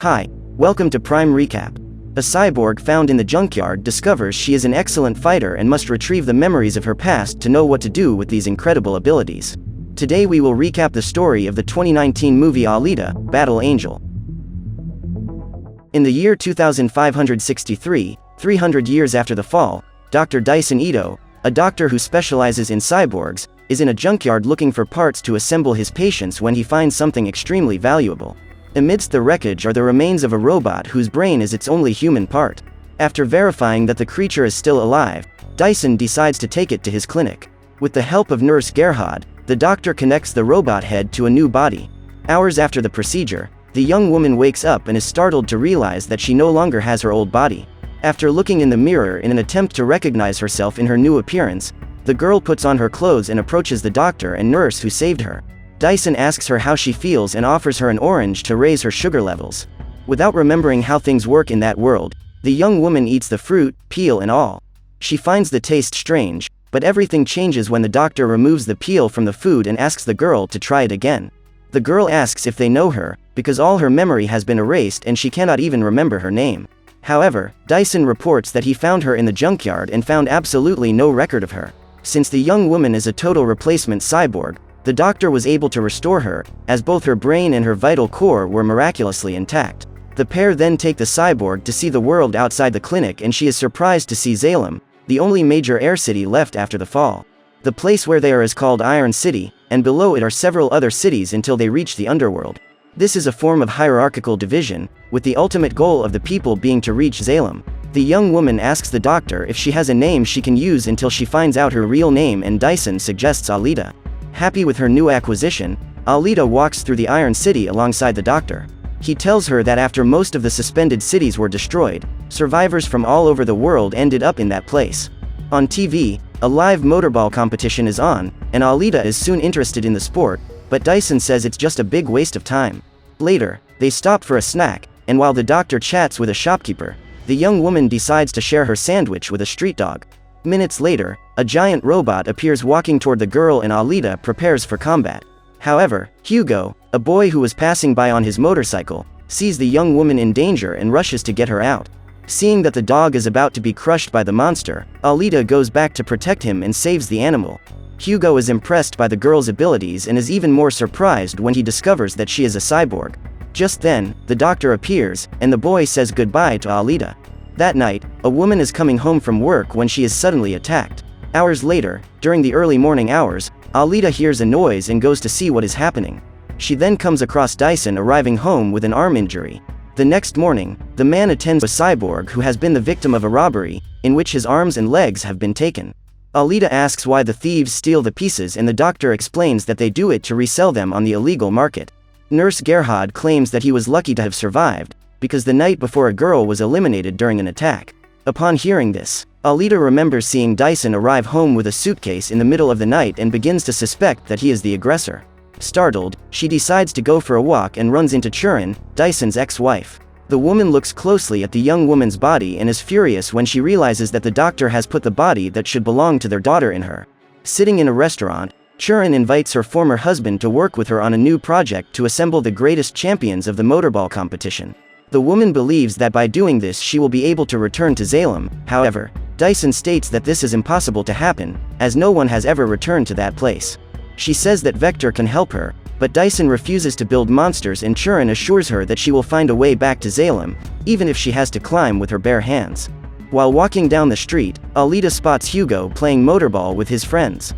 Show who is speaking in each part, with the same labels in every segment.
Speaker 1: Hi, welcome to Prime Recap. A cyborg found in the junkyard discovers she is an excellent fighter and must retrieve the memories of her past to know what to do with these incredible abilities. Today we will recap the story of the 2019 movie Alita, Battle Angel. In the year 2563, 300 years after the fall, Dr. Dyson Ido, a doctor who specializes in cyborgs, is in a junkyard looking for parts to assemble his patients when he finds something extremely valuable. Amidst the wreckage are the remains of a robot whose brain is its only human part. After verifying that the creature is still alive, Dyson decides to take it to his clinic. With the help of nurse Gerhard, the doctor connects the robot head to a new body. Hours after the procedure, the young woman wakes up and is startled to realize that she no longer has her old body. After looking in the mirror in an attempt to recognize herself in her new appearance, the girl puts on her clothes and approaches the doctor and nurse who saved her. Dyson asks her how she feels and offers her an orange to raise her sugar levels. Without remembering how things work in that world, the young woman eats the fruit, peel and all. She finds the taste strange, but everything changes when the doctor removes the peel from the food and asks the girl to try it again. The girl asks if they know her, because all her memory has been erased and she cannot even remember her name. However, Dyson reports that he found her in the junkyard and found absolutely no record of her. Since the young woman is a total replacement cyborg, the doctor was able to restore her, as both her brain and her vital core were miraculously intact. The pair then take the cyborg to see the world outside the clinic and she is surprised to see Salem, the only major air city left after the fall. The place where they are is called Iron City, and below it are several other cities until they reach the underworld. This is a form of hierarchical division, with the ultimate goal of the people being to reach Salem. The young woman asks the doctor if she has a name she can use until she finds out her real name, and Dyson suggests Alita. Happy with her new acquisition, Alita walks through the Iron City alongside the doctor. He tells her that after most of the suspended cities were destroyed, survivors from all over the world ended up in that place. On TV, a live motorball competition is on, and Alita is soon interested in the sport, but Dyson says it's just a big waste of time. Later, they stop for a snack, and while the doctor chats with a shopkeeper, the young woman decides to share her sandwich with a street dog. Minutes later, a giant robot appears walking toward the girl and Alita prepares for combat. However, Hugo, a boy who was passing by on his motorcycle, sees the young woman in danger and rushes to get her out. Seeing that the dog is about to be crushed by the monster, Alita goes back to protect him and saves the animal. Hugo is impressed by the girl's abilities and is even more surprised when he discovers that she is a cyborg. Just then, the doctor appears, and the boy says goodbye to Alita. That night, a woman is coming home from work when she is suddenly attacked. Hours later, during the early morning hours, Alita hears a noise and goes to see what is happening. She then comes across Dyson arriving home with an arm injury. The next morning, the man attends a cyborg who has been the victim of a robbery, in which his arms and legs have been taken. Alita asks why the thieves steal the pieces and the doctor explains that they do it to resell them on the illegal market. Nurse Gerhard claims that he was lucky to have survived, because the night before a girl was eliminated during an attack. Upon hearing this, Alita remembers seeing Dyson arrive home with a suitcase in the middle of the night and begins to suspect that he is the aggressor. Startled, she decides to go for a walk and runs into Churin, Dyson's ex-wife. The woman looks closely at the young woman's body and is furious when she realizes that the doctor has put the body that should belong to their daughter in her. Sitting in a restaurant, Churin invites her former husband to work with her on a new project to assemble the greatest champions of the motorball competition. The woman believes that by doing this she will be able to return to Salem. However, Dyson states that this is impossible to happen, as no one has ever returned to that place. She says that Vector can help her, but Dyson refuses to build monsters and Churin assures her that she will find a way back to Salem, even if she has to climb with her bare hands. While walking down the street, Alita spots Hugo playing motorball with his friends.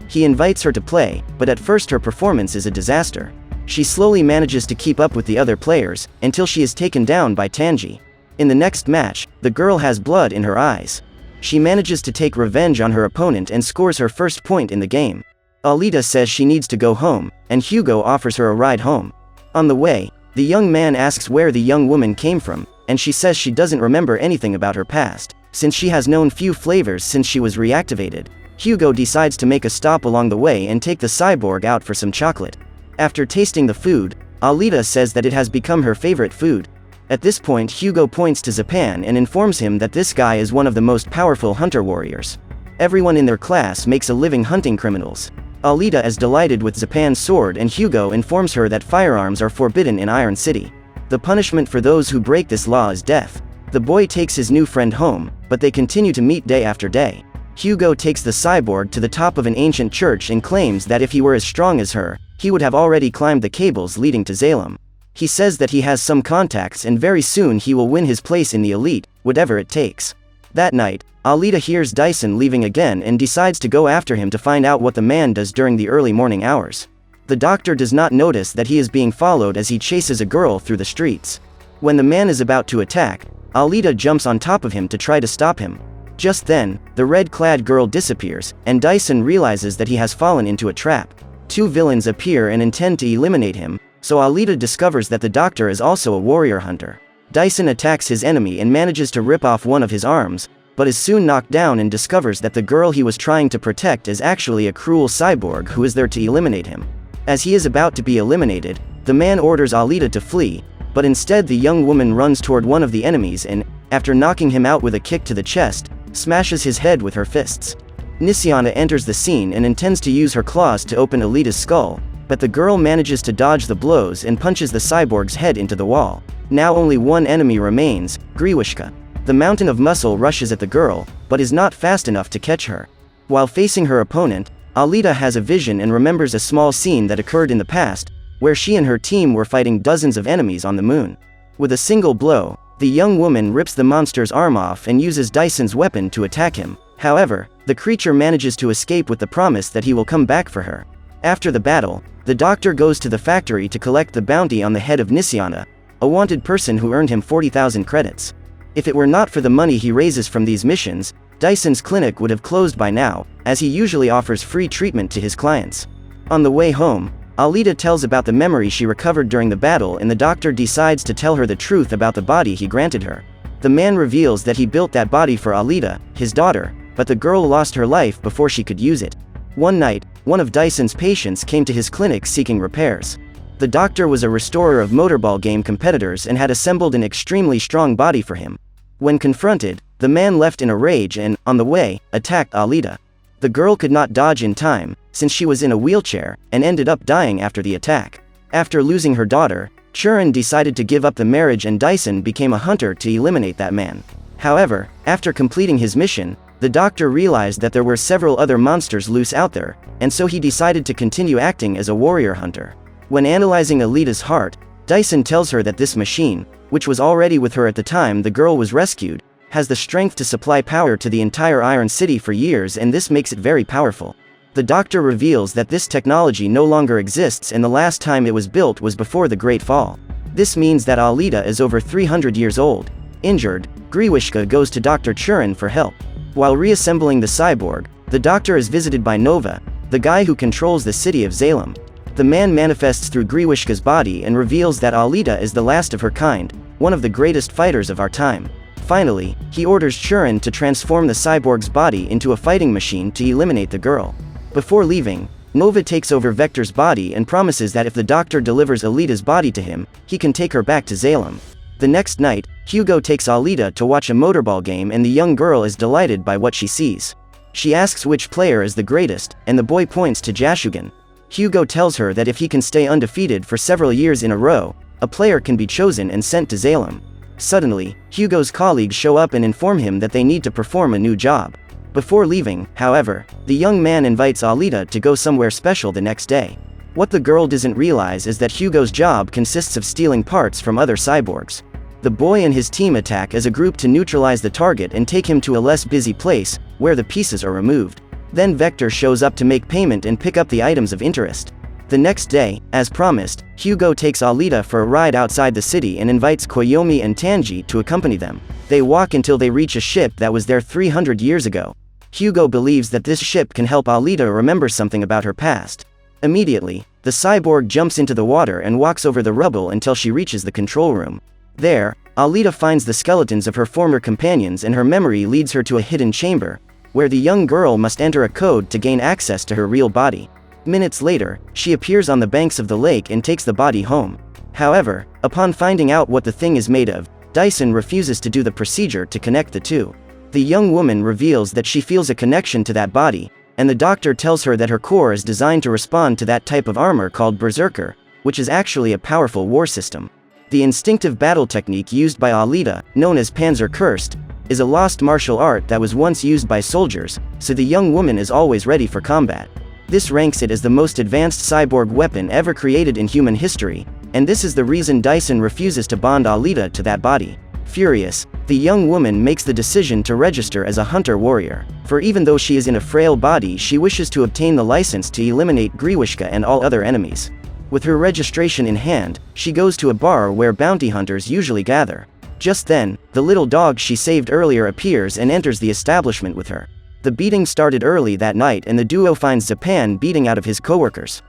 Speaker 1: He invites her to play, but at first her performance is a disaster. She slowly manages to keep up with the other players, until she is taken down by Tanji. In the next match, the girl has blood in her eyes. She manages to take revenge on her opponent and scores her first point in the game. Alita says she needs to go home, and Hugo offers her a ride home. On the way, the young man asks where the young woman came from, and she says she doesn't remember anything about her past, since she has known few flavors since she was reactivated. Hugo decides to make a stop along the way and take the cyborg out for some chocolate. After tasting the food, Alita says that it has become her favorite food. At this point Hugo points to Zapan and informs him that this guy is one of the most powerful hunter warriors. Everyone in their class makes a living hunting criminals. Alita is delighted with Zapan's sword and Hugo informs her that firearms are forbidden in Iron City. The punishment for those who break this law is death. The boy takes his new friend home, but they continue to meet day after day. Hugo takes the cyborg to the top of an ancient church and claims that if he were as strong as her, he would have already climbed the cables leading to Salem. He says that he has some contacts and very soon he will win his place in the elite, whatever it takes. That night, Alita hears Dyson leaving again and decides to go after him to find out what the man does during the early morning hours. The doctor does not notice that he is being followed as he chases a girl through the streets. When the man is about to attack, Alita jumps on top of him to try to stop him. Just then, the red-clad girl disappears, and Dyson realizes that he has fallen into a trap. Two villains appear and intend to eliminate him, so Alita discovers that the doctor is also a warrior hunter. Dyson attacks his enemy and manages to rip off one of his arms, but is soon knocked down and discovers that the girl he was trying to protect is actually a cruel cyborg who is there to eliminate him. As he is about to be eliminated, the man orders Alita to flee, but instead the young woman runs toward one of the enemies and, after knocking him out with a kick to the chest, smashes his head with her fists. Nisiana enters the scene and intends to use her claws to open Alita's skull, but the girl manages to dodge the blows and punches the cyborg's head into the wall. Now only one enemy remains, Griwishka. The mountain of muscle rushes at the girl, but is not fast enough to catch her. While facing her opponent, Alita has a vision and remembers a small scene that occurred in the past, where she and her team were fighting dozens of enemies on the moon. With a single blow, the young woman rips the monster's arm off and uses Dyson's weapon to attack him. However, the creature manages to escape with the promise that he will come back for her. After the battle, the doctor goes to the factory to collect the bounty on the head of Nisiana, a wanted person who earned him 40,000 credits. If it were not for the money he raises from these missions, Dyson's clinic would have closed by now, as he usually offers free treatment to his clients. On the way home, Alita tells about the memory she recovered during the battle and the doctor decides to tell her the truth about the body he granted her. The man reveals that he built that body for Alita, his daughter, but the girl lost her life before she could use it. One night, one of Dyson's patients came to his clinic seeking repairs. The doctor was a restorer of Motorball game competitors and had assembled an extremely strong body for him. When confronted, the man left in a rage and, on the way, attacked Alita. The girl could not dodge in time, since she was in a wheelchair, and ended up dying after the attack. After losing her daughter, Churin decided to give up the marriage and Dyson became a hunter to eliminate that man. However, after completing his mission, the doctor realized that there were several other monsters loose out there, and so he decided to continue acting as a warrior hunter. When analyzing Alita's heart, Dyson tells her that this machine, which was already with her at the time the girl was rescued, has the strength to supply power to the entire Iron City for years, and this makes it very powerful. The doctor reveals that this technology no longer exists and the last time it was built was before the Great Fall. This means that Alita is over 300 years old. Injured, Griwishka goes to Dr. Churin for help. While reassembling the cyborg, the doctor is visited by Nova, the guy who controls the city of Salem. The man manifests through Griwishka's body and reveals that Alita is the last of her kind, one of the greatest fighters of our time. Finally, he orders Churin to transform the cyborg's body into a fighting machine to eliminate the girl. Before leaving, Nova takes over Vector's body and promises that if the doctor delivers Alita's body to him, he can take her back to Salem. The next night, Hugo takes Alita to watch a Motorball game and the young girl is delighted by what she sees. She asks which player is the greatest, and the boy points to Jashugan. Hugo tells her that if he can stay undefeated for several years in a row, a player can be chosen and sent to Salem. Suddenly, Hugo's colleagues show up and inform him that they need to perform a new job. Before leaving, however, the young man invites Alita to go somewhere special the next day. What the girl doesn't realize is that Hugo's job consists of stealing parts from other cyborgs. The boy and his team attack as a group to neutralize the target and take him to a less busy place, where the pieces are removed. Then Vector shows up to make payment and pick up the items of interest. The next day, as promised, Hugo takes Alita for a ride outside the city and invites Koyomi and Tanji to accompany them. They walk until they reach a ship that was there 300 years ago. Hugo believes that this ship can help Alita remember something about her past. Immediately, the cyborg jumps into the water and walks over the rubble until she reaches the control room. There, Alita finds the skeletons of her former companions and her memory leads her to a hidden chamber, where the young girl must enter a code to gain access to her real body. Minutes later, she appears on the banks of the lake and takes the body home. However, upon finding out what the thing is made of, Dyson refuses to do the procedure to connect the two. The young woman reveals that she feels a connection to that body, and the doctor tells her that her core is designed to respond to that type of armor called Berserker, which is actually a powerful war system. The instinctive battle technique used by Alita, known as Panzer Cursed, is a lost martial art that was once used by soldiers, so the young woman is always ready for combat. This ranks it as the most advanced cyborg weapon ever created in human history, and this is the reason Dyson refuses to bond Alita to that body. Furious, the young woman makes the decision to register as a hunter-warrior, for even though she is in a frail body, she wishes to obtain the license to eliminate Griwishka and all other enemies. With her registration in hand, she goes to a bar where bounty hunters usually gather. Just then, the little dog she saved earlier appears and enters the establishment with her. The beating started early that night and the duo finds Zapan beating out of his coworkers.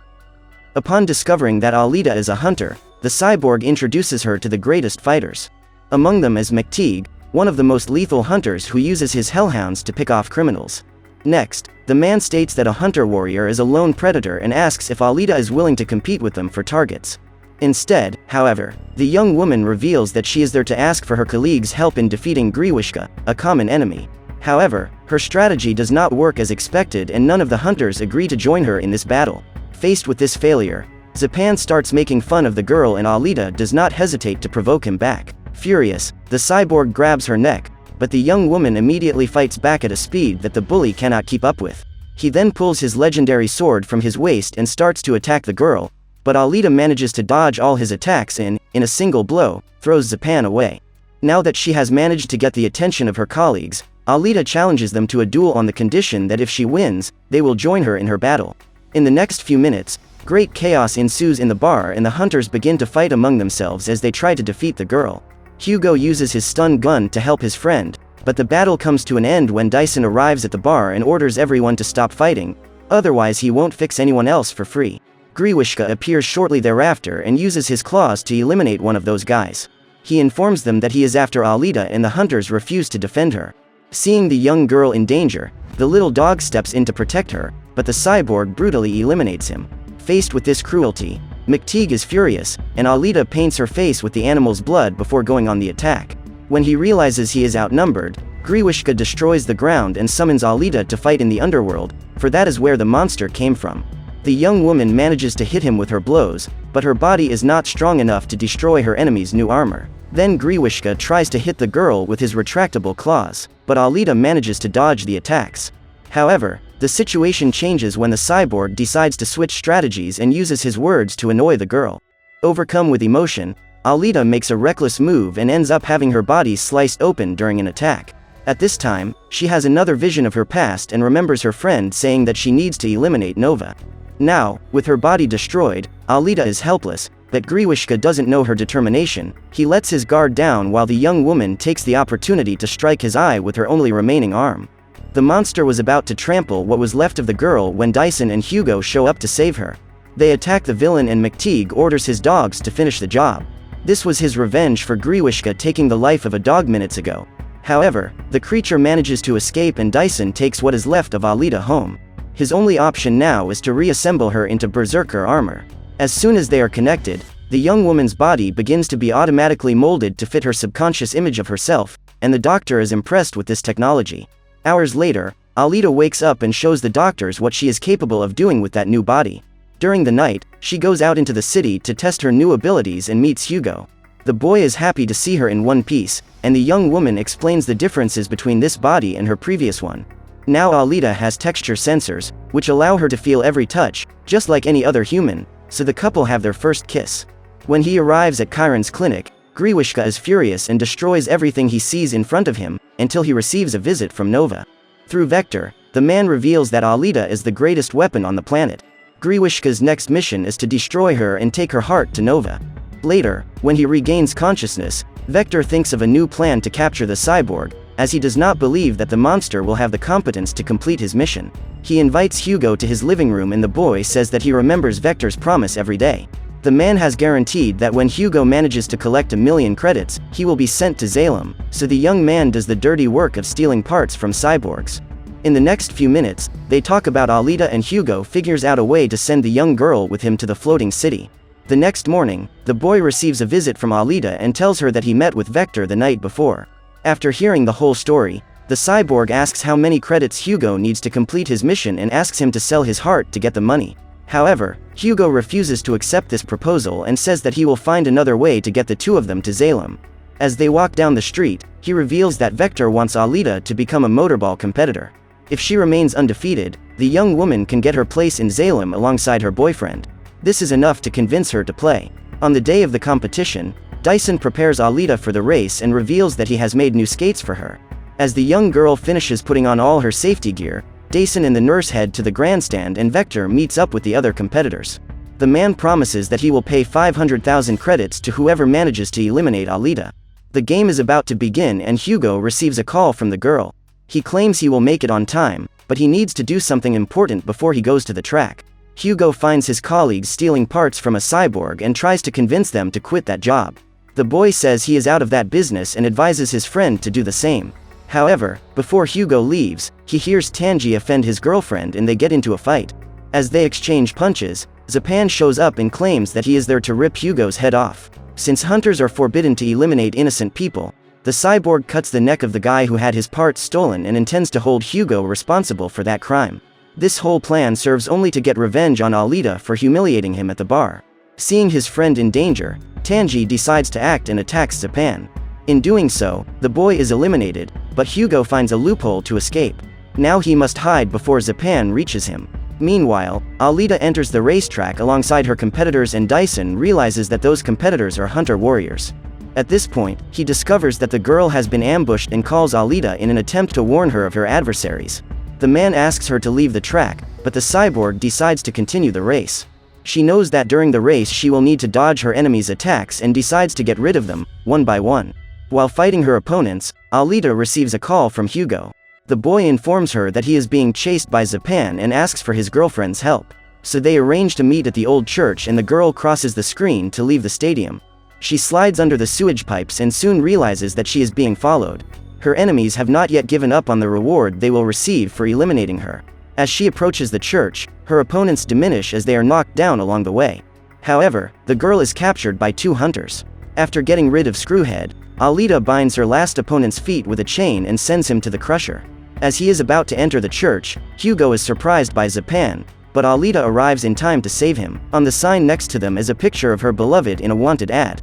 Speaker 1: Upon discovering that Alita is a hunter, the cyborg introduces her to the greatest fighters. Among them is McTeague, one of the most lethal hunters who uses his hellhounds to pick off criminals. Next, the man states that a hunter-warrior is a lone predator and asks if Alita is willing to compete with them for targets. Instead, however, the young woman reveals that she is there to ask for her colleagues' help in defeating Griwishka, a common enemy. However, her strategy does not work as expected and none of the hunters agree to join her in this battle. Faced with this failure, Zapan starts making fun of the girl and Alita does not hesitate to provoke him back. Furious, the cyborg grabs her neck, but the young woman immediately fights back at a speed that the bully cannot keep up with. He then pulls his legendary sword from his waist and starts to attack the girl, but Alita manages to dodge all his attacks and, in a single blow, throws Zapan away. Now that she has managed to get the attention of her colleagues, Alita challenges them to a duel on the condition that if she wins, they will join her in her battle. In the next few minutes, great chaos ensues in the bar and the hunters begin to fight among themselves as they try to defeat the girl. Hugo uses his stun gun to help his friend, but the battle comes to an end when Dyson arrives at the bar and orders everyone to stop fighting, otherwise he won't fix anyone else for free. Griwishka appears shortly thereafter and uses his claws to eliminate one of those guys. He informs them that he is after Alita and the hunters refuse to defend her. Seeing the young girl in danger, the little dog steps in to protect her, but the cyborg brutally eliminates him. Faced with this cruelty, McTeague is furious, and Alita paints her face with the animal's blood before going on the attack. When he realizes he is outnumbered, Griwishka destroys the ground and summons Alita to fight in the underworld, for that is where the monster came from. The young woman manages to hit him with her blows, but her body is not strong enough to destroy her enemy's new armor. Then Griwishka tries to hit the girl with his retractable claws, but Alita manages to dodge the attacks. However, the situation changes when the cyborg decides to switch strategies and uses his words to annoy the girl. Overcome with emotion, Alita makes a reckless move and ends up having her body sliced open during an attack. At this time, she has another vision of her past and remembers her friend saying that she needs to eliminate Nova. Now, with her body destroyed, Alita is helpless, but Griwishka doesn't know her determination. He lets his guard down while the young woman takes the opportunity to strike his eye with her only remaining arm. The monster was about to trample what was left of the girl when Dyson and Hugo show up to save her. They attack the villain and McTeague orders his dogs to finish the job. This was his revenge for Griwishka taking the life of a dog minutes ago. However, the creature manages to escape and Dyson takes what is left of Alita home. His only option now is to reassemble her into Berserker armor. As soon as they are connected, the young woman's body begins to be automatically molded to fit her subconscious image of herself, and the doctor is impressed with this technology. Hours later, Alita wakes up and shows the doctors what she is capable of doing with that new body. During the night, she goes out into the city to test her new abilities and meets Hugo. The boy is happy to see her in one piece, and the young woman explains the differences between this body and her previous one. Now Alita has texture sensors, which allow her to feel every touch, just like any other human, so the couple have their first kiss. When he arrives at Chiron's clinic, Griwishka is furious and destroys everything he sees in front of him, until he receives a visit from Nova. Through Vector, the man reveals that Alita is the greatest weapon on the planet. Griwishka's next mission is to destroy her and take her heart to Nova. Later, when he regains consciousness, Vector thinks of a new plan to capture the cyborg, as he does not believe that the monster will have the competence to complete his mission. He invites Hugo to his living room and the boy says that he remembers Vector's promise every day. The man has guaranteed that when Hugo manages to collect 1,000,000 credits, he will be sent to Zalem, so the young man does the dirty work of stealing parts from cyborgs. In the next few minutes, they talk about Alita and Hugo figures out a way to send the young girl with him to the floating city. The next morning, the boy receives a visit from Alita and tells her that he met with Vector the night before. After hearing the whole story, the cyborg asks how many credits Hugo needs to complete his mission and asks him to sell his heart to get the money. However, Hugo refuses to accept this proposal and says that he will find another way to get the two of them to Salem. As they walk down the street, he reveals that Vector wants Alita to become a Motorball competitor. If she remains undefeated, the young woman can get her place in Salem alongside her boyfriend. This is enough to convince her to play. On the day of the competition, Dyson prepares Alita for the race and reveals that he has made new skates for her. As the young girl finishes putting on all her safety gear, Dyson and the nurse head to the grandstand and Vector meets up with the other competitors. The man promises that he will pay 500,000 credits to whoever manages to eliminate Alita. The game is about to begin and Hugo receives a call from the girl. He claims he will make it on time, but he needs to do something important before he goes to the track. Hugo finds his colleagues stealing parts from a cyborg and tries to convince them to quit that job. The boy says he is out of that business and advises his friend to do the same. However, before Hugo leaves, he hears Tanji offend his girlfriend and they get into a fight. As they exchange punches, Zapan shows up and claims that he is there to rip Hugo's head off. Since hunters are forbidden to eliminate innocent people, the cyborg cuts the neck of the guy who had his parts stolen and intends to hold Hugo responsible for that crime. This whole plan serves only to get revenge on Alita for humiliating him at the bar. Seeing his friend in danger, Tanji decides to act and attacks Zapan. In doing so, the boy is eliminated, but Hugo finds a loophole to escape. Now he must hide before Zapan reaches him. Meanwhile, Alita enters the racetrack alongside her competitors and Dyson realizes that those competitors are hunter warriors. At this point, he discovers that the girl has been ambushed and calls Alita in an attempt to warn her of her adversaries. The man asks her to leave the track, but the cyborg decides to continue the race. She knows that during the race she will need to dodge her enemies' attacks and decides to get rid of them, one by one. While fighting her opponents, Alita receives a call from Hugo. The boy informs her that he is being chased by Zapan and asks for his girlfriend's help. So they arrange to meet at the old church and the girl crosses the screen to leave the stadium. She slides under the sewage pipes and soon realizes that she is being followed. Her enemies have not yet given up on the reward they will receive for eliminating her. As she approaches the church, her opponents diminish as they are knocked down along the way. However, the girl is captured by two hunters. After getting rid of Screwhead, Alita binds her last opponent's feet with a chain and sends him to the crusher. As he is about to enter the church, Hugo is surprised by Zapan, but Alita arrives in time to save him. On the sign next to them is a picture of her beloved in a wanted ad.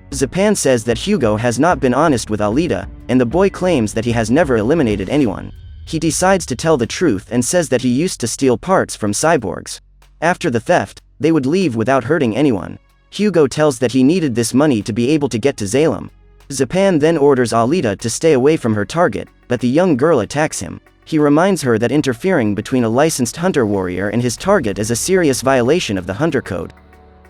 Speaker 1: Zapan says that Hugo has not been honest with Alita, and the boy claims that he has never eliminated anyone. He decides to tell the truth and says that he used to steal parts from cyborgs. After the theft, they would leave without hurting anyone. Hugo tells that he needed this money to be able to get to Salem. Zapan then orders Alita to stay away from her target, but the young girl attacks him. He reminds her that interfering between a licensed hunter warrior and his target is a serious violation of the hunter code.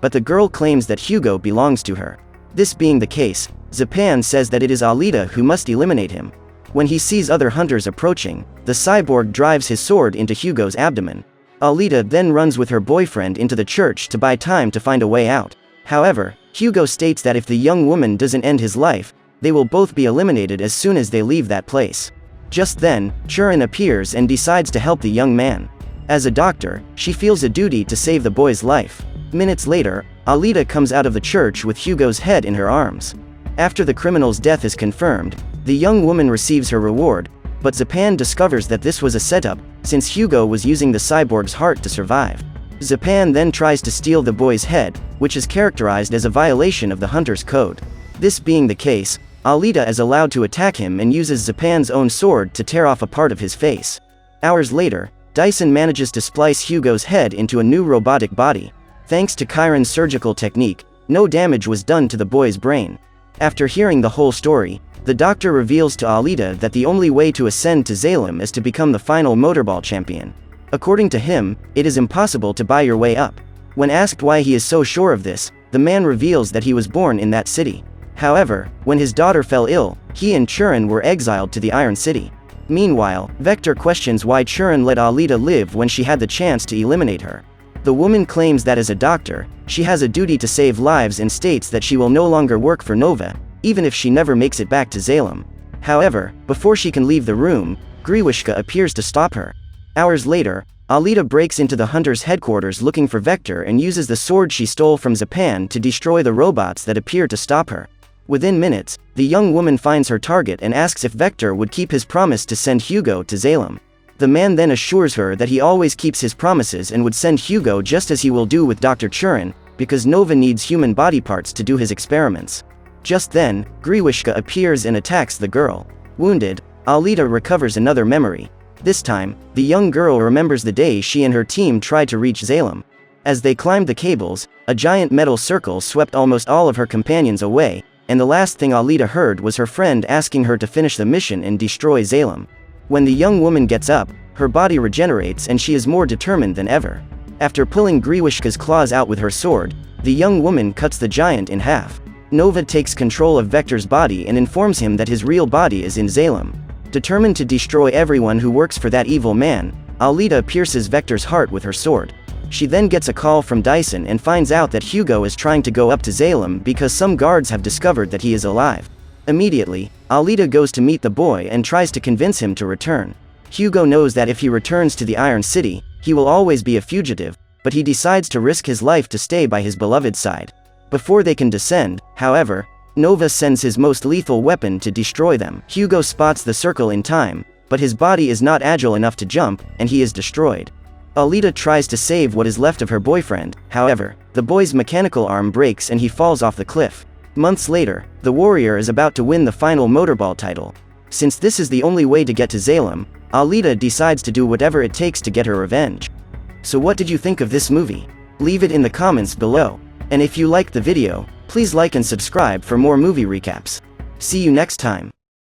Speaker 1: But the girl claims that Hugo belongs to her. This being the case, Zapan says that it is Alita who must eliminate him. When he sees other hunters approaching, the cyborg drives his sword into Hugo's abdomen. Alita then runs with her boyfriend into the church to buy time to find a way out. However, Hugo states that if the young woman doesn't end his life, they will both be eliminated as soon as they leave that place. Just then, Churin appears and decides to help the young man. As a doctor, she feels a duty to save the boy's life. Minutes later, Alita comes out of the church with Hugo's head in her arms. After the criminal's death is confirmed, the young woman receives her reward, but Zapan discovers that this was a setup, since Hugo was using the cyborg's heart to survive. Zapan then tries to steal the boy's head, which is characterized as a violation of the hunter's code. This being the case, Alita is allowed to attack him and uses Zapan's own sword to tear off a part of his face. Hours later, Dyson manages to splice Hugo's head into a new robotic body. Thanks to Chiron's surgical technique, no damage was done to the boy's brain. After hearing the whole story, the doctor reveals to Alita that the only way to ascend to Salem is to become the final Motorball champion. According to him, it is impossible to buy your way up. When asked why he is so sure of this, the man reveals that he was born in that city. However, when his daughter fell ill, he and Churin were exiled to the Iron City. Meanwhile, Vector questions why Churin let Alita live when she had the chance to eliminate her. The woman claims that as a doctor, she has a duty to save lives and states that she will no longer work for Nova, even if she never makes it back to Salem. However, before she can leave the room, Griwishka appears to stop her. Hours later, Alita breaks into the hunter's headquarters looking for Vector and uses the sword she stole from Zapan to destroy the robots that appear to stop her. Within minutes, the young woman finds her target and asks if Vector would keep his promise to send Hugo to Salem. The man then assures her that he always keeps his promises and would send Hugo just as he will do with Dr. Churin, because Nova needs human body parts to do his experiments. Just then, Griwishka appears and attacks the girl. Wounded, Alita recovers another memory. This time, the young girl remembers the day she and her team tried to reach Zalem. As they climbed the cables, a giant metal circle swept almost all of her companions away, and the last thing Alita heard was her friend asking her to finish the mission and destroy Zalem. When the young woman gets up, her body regenerates and she is more determined than ever. After pulling Griwishka's claws out with her sword, the young woman cuts the giant in half. Nova takes control of Vector's body and informs him that his real body is in Zalem. Determined to destroy everyone who works for that evil man, Alita pierces Vector's heart with her sword. She then gets a call from Dyson and finds out that Hugo is trying to go up to Zalem because some guards have discovered that he is alive. Immediately, Alita goes to meet the boy and tries to convince him to return. Hugo knows that if he returns to the Iron City, he will always be a fugitive, but he decides to risk his life to stay by his beloved's side. Before they can descend, however, Nova sends his most lethal weapon to destroy them. Hugo spots the circle in time, but his body is not agile enough to jump, and he is destroyed. Alita tries to save what is left of her boyfriend, however, the boy's mechanical arm breaks and he falls off the cliff. Months later, the warrior is about to win the final Motorball title. Since this is the only way to get to Zalem, Alita decides to do whatever it takes to get her revenge. So what did you think of this movie? Leave it in the comments below. And if you liked the video, please like and subscribe for more movie recaps. See you next time.